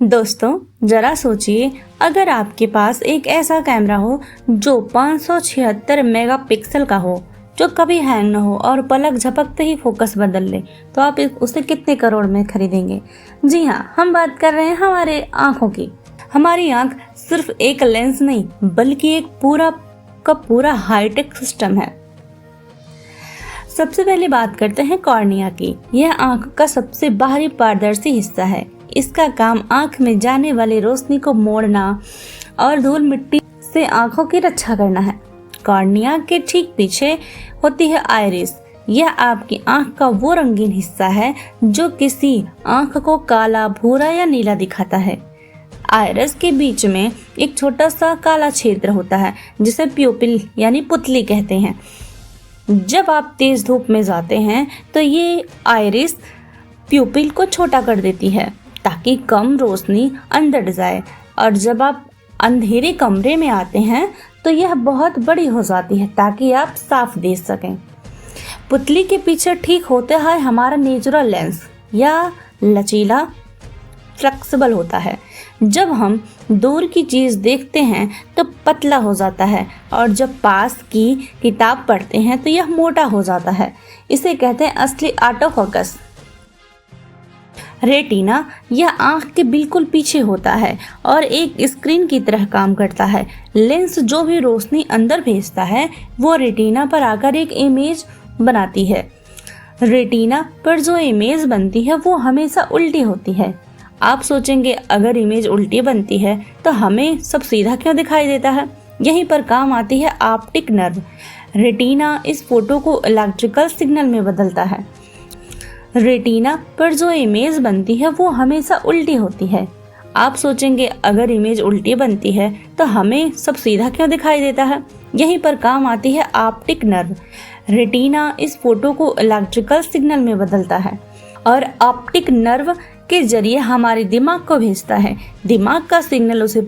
दोस्तों, जरा सोचिए, अगर आपके पास एक ऐसा कैमरा हो जो 576 मेगापिक्सल का हो, जो कभी हैंग न हो और पलक झपकते ही फोकस बदल ले, तो आप उसे कितने करोड़ में खरीदेंगे? जी हाँ, हम बात कर रहे हैं हमारे आँखों की। हमारी आँख सिर्फ एक लेंस नहीं, बल्कि एक पूरा का पूरा हाईटेक सिस्टम है। सबसे पहले बात करते हैं कॉर्निया की। यह आँख का सबसे बाहरी पारदर्शी हिस्सा है। इसका काम आँख में जाने वाली रोशनी को मोड़ना और धूल मिट्टी से आँखों की रक्षा करना है। कॉर्निया के ठीक पीछे होती है आइरिस। यह आपकी आँख का वो रंगीन हिस्सा है जो किसी आँख को काला, भूरा या नीला दिखाता है। आइरिस के बीच में एक छोटा सा काला क्षेत्र होता है जिसे प्यूपिल यानी पुतली कहते हैं। जब आप तेज धूप में जाते हैं तो ये आइरिस प्यूपिल को छोटा कर देती है ताकि कम रोशनी अंदर जाए, और जब आप अंधेरे कमरे में आते हैं तो यह बहुत बड़ी हो जाती है ताकि आप साफ देख सकें। पुतली के पीछे ठीक होता है हमारा नेचुरल लेंस, या लचीला फ्लेक्सिबल होता है। जब हम दूर की चीज देखते हैं तो पतला हो जाता है, और जब पास की किताब पढ़ते हैं तो यह मोटा हो जाता है। इसे कहते हैं असली ऑटो फोकस। रेटिना यह आंख के बिल्कुल पीछे होता है और एक स्क्रीन की तरह काम करता है। लेंस जो भी रोशनी अंदर भेजता है वो रेटिना पर आकर एक इमेज बनाती है। रेटिना पर जो इमेज बनती है वो हमेशा उल्टी होती है। आप सोचेंगे, अगर इमेज उल्टी बनती है तो हमें सब सीधा क्यों दिखाई देता है? यहीं पर काम आती है ऑप्टिक नर्व। रेटिना इस फोटो को इलेक्ट्रिकल सिग्नल में बदलता है। रेटिना पर जो इमेज बनती है वो हमेशा उल्टी होती है। आप सोचेंगे, अगर इमेज उल्टी बनती है तो हमें सब सीधा क्यों दिखाई देता है? यहीं पर काम आती है ऑप्टिक नर्व। रेटिना इस फोटो को इलेक्ट्रिकल सिग्नल में बदलता है और ऑप्टिक नर्व के जरिए हमारे दिमाग को भेजता है। दिमाग का सिग्नल उसे